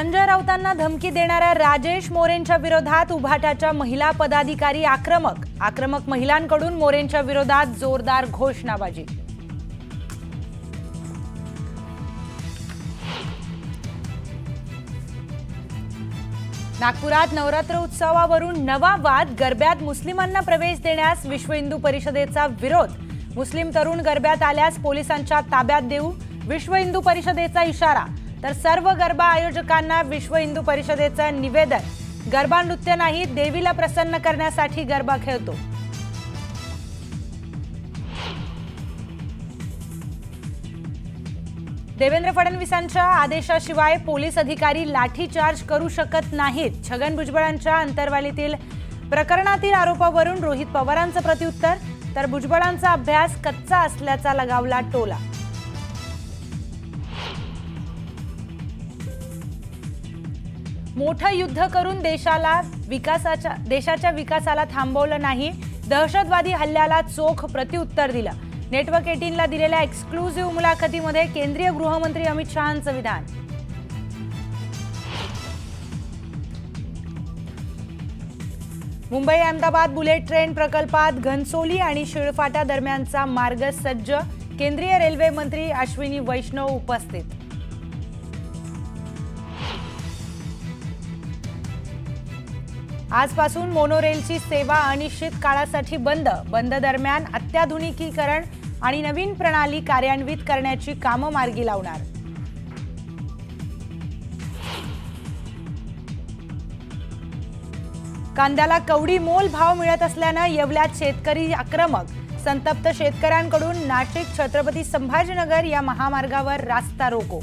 संजय राऊतांना धमकी देणाऱ्या राजेश मोरेंच्या विरोधात उभाटाच्या महिला पदाधिकारी आक्रमक महिलांकडून मोरेंच्या विरोधात जोरदार घोषणाबाजी। नागपुरात नवरात्र उत्सवावरून नवा वाद। गरब्यात मुस्लिमांना प्रवेश देण्यास विश्व हिंदू परिषदेचा विरोध। मुस्लिम तरुण गरब्यात आल्यास पोलिसांच्या ताब्यात देऊ, विश्व हिंदू परिषदेचा इशारा। तर सर्व गरबा आयोजकांना विश्व हिंदू परिषदेचं निवेदन। गरबा नृत्य नाही, देवीला प्रसन्न करण्यासाठी गरबा खेळतो। देवेंद्र फडणवीसांच्या आदेशाशिवाय पोलीस अधिकारी लाठीचार्ज करू शकत नाहीत। छगन भुजबळांच्या अंतरवालीतील प्रकरणातील आरोपावरून रोहित पवारांचं प्रत्युत्तर। तर भुजबळांचा अभ्यास कच्चा असल्याचा लगावला टोला। मोठं युद्ध करून देशाच्या विकासाला थांबवलं नाही। दहशतवादी हल्ल्याला चोख प्रत्युत्तर दिलं। नेटवर्क 18 ला दिलेल्या एक्सक्लुझिव्ह मुलाखतीमध्ये केंद्रीय गृहमंत्री अमित शहांचं विधान। मुंबई अहमदाबाद बुलेट ट्रेन प्रकल्पात घनसोली आणि शिळफाटा दरम्यानचा मार्ग सज्ज। केंद्रीय रेल्वे मंत्री अश्विनी वैष्णव उपस्थित। आजपासून मोनोरेलची सेवा अनिश्चित काळासाठी बंद दरम्यान अत्याधुनिकीकरण आणि नवीन प्रणाली कार्यान्वित करण्याची कामं मार्गी लावणार। कांद्याला कवडी मोल भाव मिळत असल्यानं येवल्यात शेतकरी आक्रमक। संतप्त शेतकऱ्यांकडून नाशिक छत्रपती संभाजीनगर या महामार्गावर रास्ता रोको।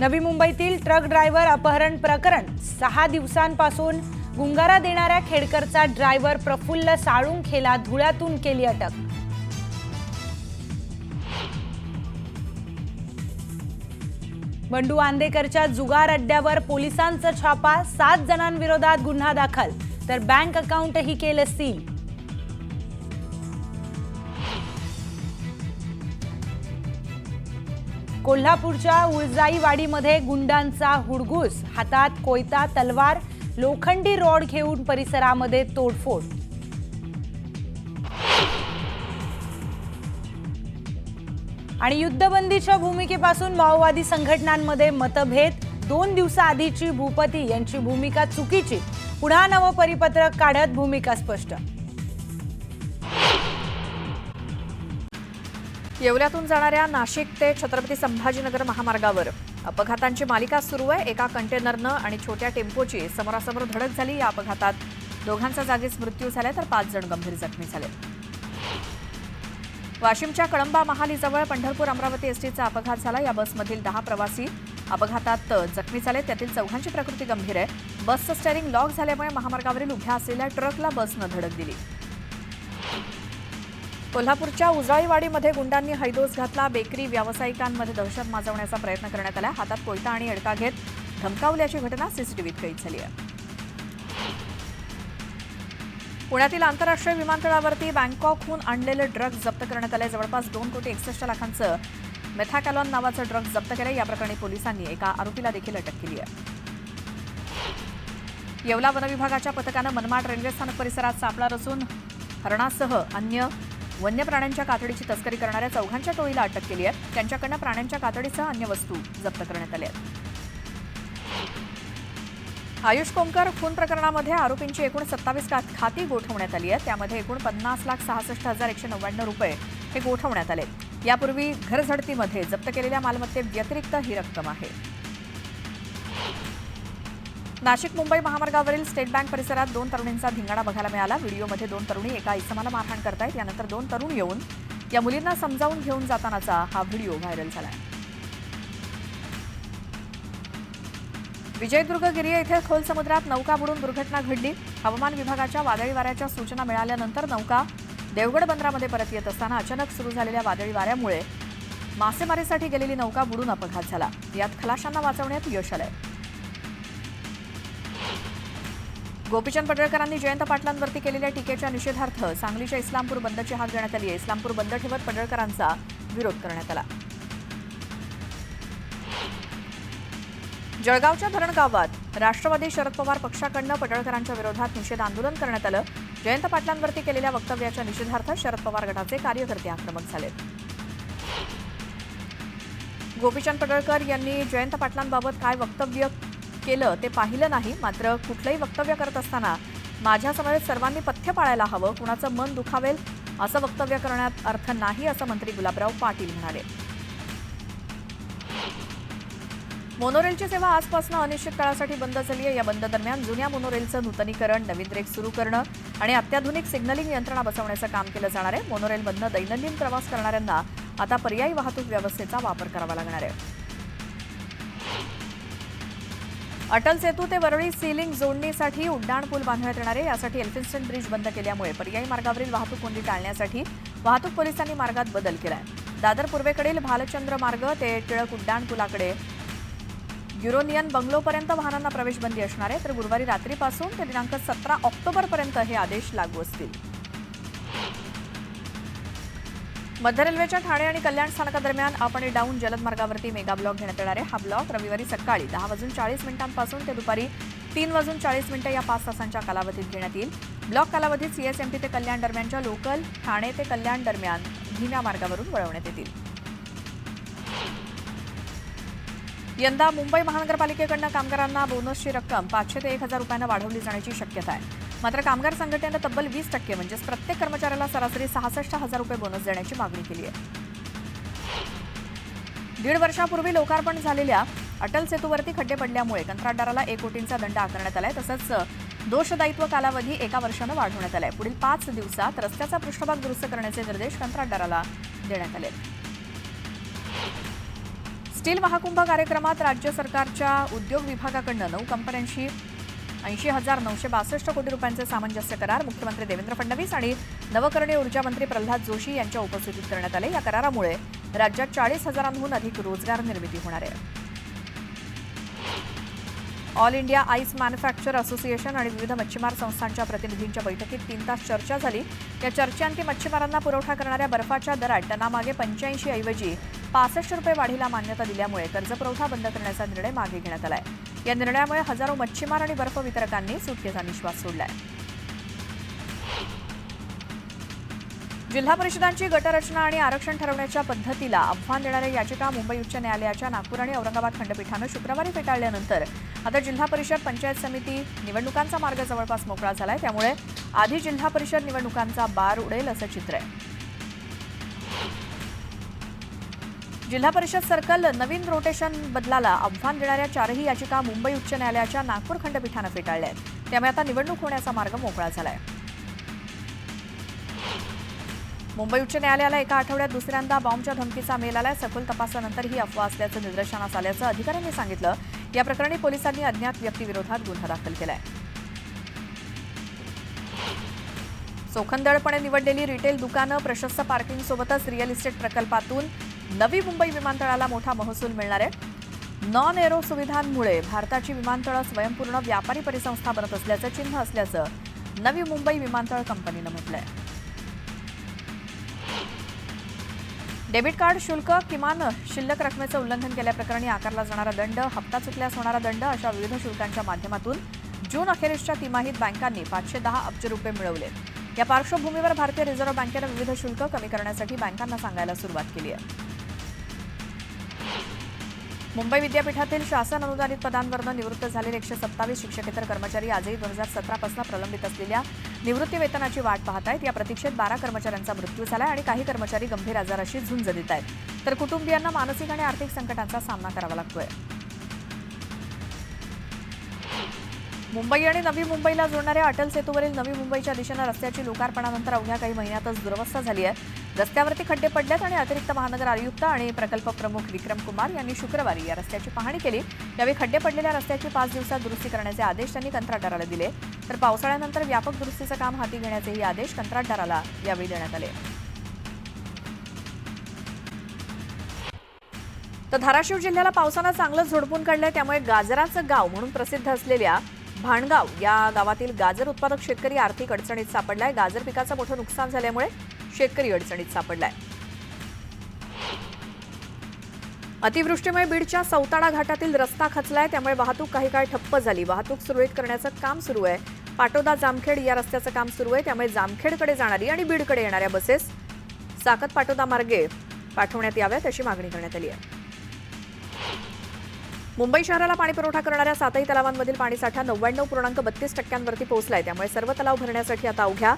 नवी मुंबईतील ट्रक ड्रायव्हर अपहरण प्रकरण। 6 दिवसांपासून गुंगारा देणाऱ्या खेडकरचा ड्रायव्हर प्रफुल्ल साळुंखेला धुळ्यातून केली अटक। बंडू आंदेकरच्या जुगार अड्ड्यावर पोलिसांचा छापा। 7 जणांविरोधात गुन्हा दाखल। तर बँक अकाउंटही केलं सील। कोल्हापूरच्या उळजाईवाडीमध्ये गुंडांचा हुडगूस। हातात कोयता, तलवार, लोखंडी रॉड घेऊन परिसरामध्ये तोडफोड। आणि युद्धबंदीच्या भूमिकेपासून माओवादी संघटनांमध्ये मतभेद। 2 दिवसाआधीची भूपती यांची भूमिका चुकीची। पुन्हा नवं परिपत्रक काढत भूमिका स्पष्ट। येवल्यातून जाणाऱ्या नाशिक ते छत्रपती संभाजीनगर महामार्गावर अपघातांची मालिका सुरू आहे। एका कंटेनरनं आणि छोट्या टेम्पोची समोरासमोर धडक झाली। या अपघातात दोघांचा जागीच मृत्यू झाला, तर 5 जण गंभीर जखमी झाले। वाशिमच्या कळंबा महालीजवळ पंढरपूर अमरावती एसटीचा अपघात झाला। या बसमधील 10 प्रवासी अपघातात जखमी झाले, त्यातील 4 प्रकृती गंभीर आहे। बसचं स्टेअरिंग लॉक झाल्यामुळे महामार्गावरील उभ्या असलेल्या ट्रकला बसनं धडक दिली। कोल्हापूरच्या उजाळीवाडीमध्ये गुंडांनी हैदोस घातला। बेकरी व्यावसायिकांमध्ये दहशत माजवण्याचा प्रयत्न करण्यात आला। हातात कोयता आणि अडका घेत धमकावल्याची घटना सीसीटीव्हीत कैद झाली आहे। पुण्यातील आंतरराष्ट्रीय विमानतळावरती बँकॉकहून आणलेले ड्रग्ज जप्त करण्यात आले। जवळपास 2,61,00,000चं मेथॅकॅलॉन नावाचं ड्रग्ज जप्त केलं। या प्रकरणी पोलिसांनी एका आरोपीला देखील अटक केली आहे। येवला वनविभागाच्या पथकानं मनमाड रेल्वे स्थानक परिसरात सापळा रचून हरणासह अन्य वन्य प्राण्यांच्या कातडीची तस्करी करणाऱ्या 4 टोळीला अटक केली आहे। त्यांच्याकडनं प्राण्यांच्या कातडीसह अन्य वस्तू जप्त करण्यात आल्या आहेत। आयुष कोमकर खून प्रकरणामध्ये आरोपींची एकूण 27 खाती गोठवण्यात आली आहे। त्यामध्ये एकूण 50,66,199 रुपये हे गोठवण्यात आले। यापूर्वी घरझडतीमध्ये जप्त केलेल्या मालमत्तेव्यतिरिक्त ही रक्कम आहे। नाशिक मुंबई महामार्गावरील स्टेट बँक परिसरात 2 तरुणींचा धिंगाणा बघायला मिळाला। व्हिडिओमध्ये 2 तरुणी एका इसमाला मारहाण करतायत। यानंतर 2 तरुण येऊन या मुलींना समजावून घेऊन जातानाचा हा व्हिडिओ व्हायरल झाला आहे। विजयदुर्ग गिरिया इथे खोल समुद्रात नौका बुडून दुर्घटना घडली। हवामान विभागाच्या वादळी वाऱ्याच्या सूचना मिळाल्यानंतर नौका देवगड बंदरामध्ये परत येत असताना अचानक सुरू झालेल्या वादळी वाऱ्यामुळे मासेमारीसाठी गेलेली नौका बुडून अपघात झाला। यात खलाशांना वाचवण्यात यश आलंय। गोपीचंद पडळकरांनी जयंत पाटलांवरती केलेल्या टीकेच्या निषेधार्थ सांगलीच्या इस्लामपूर बंदची हाक देण्यात आली आहे। इस्लामपूर बंद ठेवत पडळकरांचा विरोध करण्यात आला. जळगावच्या धरण गावात राष्ट्रवादी शरद पवार पक्षाकडून पडळकरांच्या विरोधात निषेध आंदोलन करण्यात आलं. जयंत पाटलांवरती केलेल्या वक्तव्याच्या निषेधार्थ शरद पवार गटाचे कार्यकर्ते आक्रमक झाले. गोपीचंद पडळकर यांनी जयंत पाटलांबाबत काय वक्तव्य केलं ते पाहिलं नाही, मात्र कुठलंही वक्तव्य करत असताना माझ्यासमवेत सर्वांनी पथ्य पाळायला हवं, कुणाचं मन दुखावेल असं वक्तव्य करण्यात अर्थ नाही, असं मंत्री गुलाबराव पाटील म्हणाले. मोनोरेलची सेवा आजपासून अनिश्चित काळासाठी बंद झाली आहे. या बंद दरम्यान जुन्या मोनोरेलचं नूतनीकरण, नवीन रेक सुरू करणं आणि अत्याधुनिक सिग्नलिंग यंत्रणा बसवण्याचं काम केलं जाणार आहे. मोनोरेलमधनं दैनंदिन प्रवास करणाऱ्यांना आता पर्यायी वाहतूक व्यवस्थेचा वापर करावा लागणार आहे. अटल सेतू ते वरळी सीलिंग जोडणीसाठी उड्डाणपूल बांधण्यात येणार आहे. यासाठी एल्फिन्स्टन ब्रिज बंद केल्यामुळे पर्यायी मार्गावरील वाहतूक कोंडी टाळण्यासाठी वाहतूक पोलिसांनी मार्गात बदल केलाय. दादर पूर्वेकडील भालचंद्र मार्ग ते टिळक उड्डाणपुलाकडे युरोनियन बंगलोपर्यंत वाहनांना प्रवेशबंदी असणार आहे. तर गुरुवारी रात्रीपासून ते दिनांक 17 ऑक्टोबरपर्यंत हे आदेश लागू असतील. मध्य रेल्वेच्या ठाणे आणि कल्याण स्थानकादरम्यान अप आणि डाऊन जलद मार्गावरती मेगा ब्लॉक घेण्यात येणार आहे. हा ब्लॉक रविवारी सकाळी 10:40 पासून ते दुपारी 3:40 या 5 तासांच्या कालावधीत घेण्यात येईल. ब्लॉक कालावधीत सीएसएमटी ते कल्याण दरम्यानच्या लोकल, ठाणे ते कल्याण दरम्यान धीम्या मार्गावरून वळवण्यात येतील. यंदा मुंबई महानगरपालिकेकडून कामगारांना बोनसची रक्कम 500 ते 1,000 रुपयांना वाढवली जाण्याची शक्यता आहे. मात्र कामगार संघटनेनं तब्बल 20% म्हणजेच प्रत्येक कर्मचाऱ्याला सरासरी 66,000 रुपये बोनस देण्याची मागणी केली आहे. 1.5 वर्षापूर्वी लोकार्पण झालेल्या अटल सेतूवरती खड्डे पडल्यामुळे कंत्राटदाराला 1 कोटींचा दंड आकारण्यात आलाय. तसंच दोषदायित्व कालावधी 1 वर्षानं वाढवण्यात आलाय. पुढील 5 दिवसात रस्त्याचा पृष्ठभाग दुरुस्त करण्याचे निर्देश कंत्राटदाराला देण्यात आले. स्टील महाकुंभ कार्यक्रमात राज्य सरकारच्या उद्योग विभागाकडून 9 कंपन्यांशी 80,962 कोटी रुपयांचे सामंजस्य करार मुख्यमंत्री देवेंद्र फडणवीस आणि नवकरणीय ऊर्जा मंत्री प्रल्हाद जोशी यांच्या उपस्थितीत करण्यात आले. या करारामुळे राज्यात 40,000हून अधिक रोजगार निर्मिती होणार आहे. All India ice manufacture association आणि विविध मच्छीमार संस्थांच्या प्रतिनिधींच्या बैठकीत 3 तास चर्चा झाली. या चर्चेअंती मच्छीमारांना पुरवठा करणाऱ्या बर्फाच्या दरात टनामागे 85 ऐवजी 65 रुपये वाढीला मान्यता दिल्यामुळे कर्जपुरवठा बंद करण्याचा निर्णय मागे घेण्यात आलाय. या निर्णयामुळे हजारो मच्छीमार आणि बर्फ वितरकांनी सुटकेचा निश्वास सोडलाय. जिल्हा परिषदांची गटरचना आणि आरक्षण ठरवण्याच्या पद्धतीला आव्हान देणाऱ्या याचिका मुंबई उच्च न्यायालयाच्या नागपूर आणि औरंगाबाद खंडपीठानं शुक्रवारी फेटाळल्यानंतर आता जिल्हा परिषद, पंचायत समिती निवडणुकांचा मार्ग जवळपास मोकळा झालाय. त्यामुळे आधी जिल्हा परिषद निवडणुकांचा बार उडेल असं चित्र आहे. जिल्हा परिषद सर्कल नवीन रोटेशन बदलाला आव्हान देणाऱ्या 4ही याचिका मुंबई उच्च न्यायालयाच्या नागपूर खंडपीठानं फेटाळल्या आहेत. त्यामुळे आता निवडणूक होण्याचा मार्ग मोकळा झालाय. मुंबई उच्च न्यायालयाला एका आठवड्यात दुसऱ्यांदा बॉम्बच्या धमकीचा मेल आलाय. सखोल तपासानंतर ही अफवा असल्याचं निदर्शनास आल्याचं अधिकाऱ्यांनी सांगितलं. या प्रकरणी पोलिसांनी अज्ञात व्यक्तीविरोधात गुन्हा दाखल केलाय. चोखंदळपणे निवडलेली रिटेल दुकानं, प्रशस्त पार्किंगसोबतच रिअल इस्टेट प्रकल्पातून नवी मुंबई विमानतळाला मोठा महसूल मिळणार आहे. नॉन एरो सुविधांमुळे भारताची विमानतळं स्वयंपूर्ण व्यापारी परिसंस्था बनत असल्याचं चिन्ह असल्याचं नवी मुंबई विमानतळ कंपनीनं म्हटलंय. डेबिट कार्ड शुल्क, किमान शिल्लक रकमेचं उल्लंघन केल्याप्रकरणी आकारला जाणारा दंड, हप्ता चुकल्यास होणारा दंड अशा विविध शुल्कांच्या माध्यमातून जून अखेरीसच्या तिमाहीत बँकांनी 510 अब्ज रुपये मिळवले. या पार्श्वभूमीवर भारतीय रिझर्व्ह बँकेनं विविध शुल्क कमी करण्यासाठी बँकांना सांगायला सुरुवात केली आहे. मुंबई विद्यापीठातील शासन अनुदानित पदांवरून निवृत्त झालेले 127 शिक्षकेतर कर्मचारी आजही 2017 पासून प्रलंबित असलेल्या निवृत्ती वेतनाची वाट पाहत आहेत. या प्रतीक्षेत 12 कर्मचाऱ्यांचा मृत्यू झालाय आणि काही कर्मचारी गंभीर आजाराशी झुंज देत आहेत. तर कुटुंबियांना मानसिक आणि आर्थिक संकटांचा सामना करावा लागतोय. मुंबई आणि नवी मुंबईला जोडणाऱ्या अटल सेतूवरील नवी मुंबईच्या दिशेनं रस्त्याची लोकार्पणानंतर अवघ्या काही महिन्यातच दुरवस्था झाली आहे. रस्त्यावरती खड्डे पडल्यात आणि अतिरिक्त महानगर आयुक्त आणि प्रकल्प प्रमुख विक्रम कुमार यांनी शुक्रवारी या रस्त्याची पाहणी केली. यावेळी खड्डे पडलेल्या रस्त्याची 5 दिवसात दुरुस्ती करण्याचे आदेश त्यांनी कंत्राटदाराला दिले. तर पावसाळ्यानंतर व्यापक दुरुस्तीचं काम हाती घेण्याचेही आदेश कंत्राटदाराला यावेळी देण्यात आले. तर धाराशिव जिल्ह्याला पावसानं चांगलंच झोडपून काढलंय. त्यामुळे गाजराचं गाव म्हणून प्रसिद्ध असलेल्या भाणगाव या गावातील गाजर उत्पादक शेतकरी आर्थिक अडचणीत सापडलाय. गाजर पिकाचं मोठं नुकसान झाल्यामुळे शेतकरी अडचणीत सापडलाय. अतिवृष्टीमुळे बीडच्या सौताडा घाटातील रस्ता खचलाय, त्यामुळे वाहतूक काही काळ ठप्प झाली. वाहतूक सुरळीत करण्याचं काम सुरू आहे. पाटोदा जामखेड या रस्त्याचं काम सुरू आहे, त्यामुळे जामखेडकडे जाणारी आणि बीडकडे येणाऱ्या बसेस साकत पाटोदा मार्गे पाठवण्यात याव्यात अशी मागणी करण्यात आली आहे. मुंबई शहराला पाणीपुरवठा करणाऱ्या 7ही तलावांमधील पाणीसाठा 99.32% पोहोचलाय, त्यामुळे सर्व तलाव भरण्यासाठी आता अवघ्या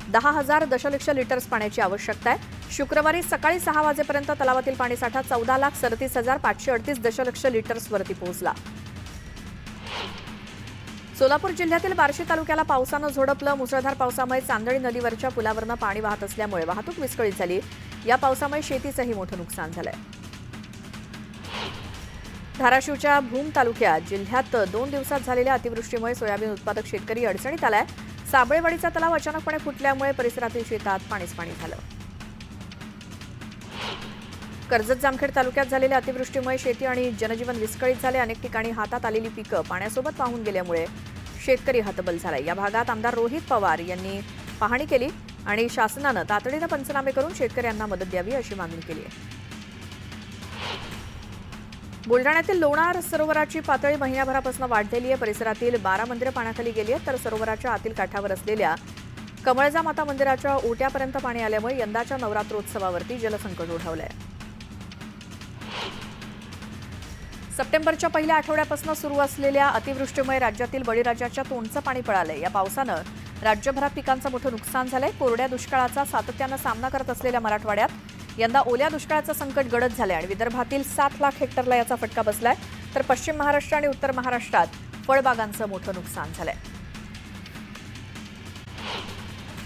10,000 दशलक्ष लिटर्स पाण्याची आवश्यकता आहे. शुक्रवारी सकाळी 6 वाजेपर्यंत तलावातील पाणीसाठा 14,37,538 दशलक्ष लिटर्सवरती पोहोचला. सोलापूर जिल्ह्यातील बार्शी तालुक्याला पावसानं झोडपलं. मुसळधार पावसामुळे चांदणी नदीवरच्या पुलावरनं पाणी वाहत असल्यामुळे वाहतूक विस्कळीत झाली. या पावसामुळे शेतीचंही मोठं नुकसान झालंय. धाराशिवच्या भूम तालुक्यात जिल्ह्यात 2 दिवसात झालेल्या अतिवृष्टीमुळे सोयाबीन उत्पादक शेतकरी अडचणीत आलाय. साबळेवाडीचा तलाव अचानकपणे फुटल्यामुळे परिसरातील शेतात पाणीच पाणी झालं. कर्जत जामखेड तालुक्यात झालेल्या अतिवृष्टीमुळे शेती आणि जनजीवन विस्कळीत झाले. अनेक ठिकाणी हातात आलेली पिकं पाण्यासोबत वाहून गेल्यामुळे शेतकरी हतबल झालाय. या भागात आमदार रोहित पवार यांनी पाहणी केली आणि शासनानं तातडीनं पंचनामे करून शेतकऱ्यांना मदत द्यावी अशी मागणी केली आहे. बुलढाण्यातील लोणार सरोवराची पातळी महिन्याभरापासून वाढलेली आहे. परिसरातील 12 मंदिरं पाण्याखाली गेली आहेत, तर सरोवराच्या आतील काठावर असलेल्या कमळजा माता मंदिराच्या ओट्यापर्यंत पाणी आल्यामुळे यंदाच्या नवरात्रोत्सवावरती जलसंकट ओढवलंय. सप्टेंबरच्या पहिल्या आठवड्यापासून सुरू असलेल्या अतिवृष्टीमुळे राज्यातील बळीराजाच्या तोंडचं पाणी पळालंय. या पावसानं राज्यभरात पिकांचं मोठं नुकसान झालंय. कोरड्या दुष्काळाचा सातत्यानं सामना करत असलेल्या मराठवाड्यात यंदा ओल्या दुष्काळाचं संकट गडद झालंय आणि विदर्भातील 7 लाख हेक्टरला याचा फटका बसलाय, तर पश्चिम महाराष्ट्र आणि उत्तर महाराष्ट्रात फळबागांचं मोठं नुकसान झालंय.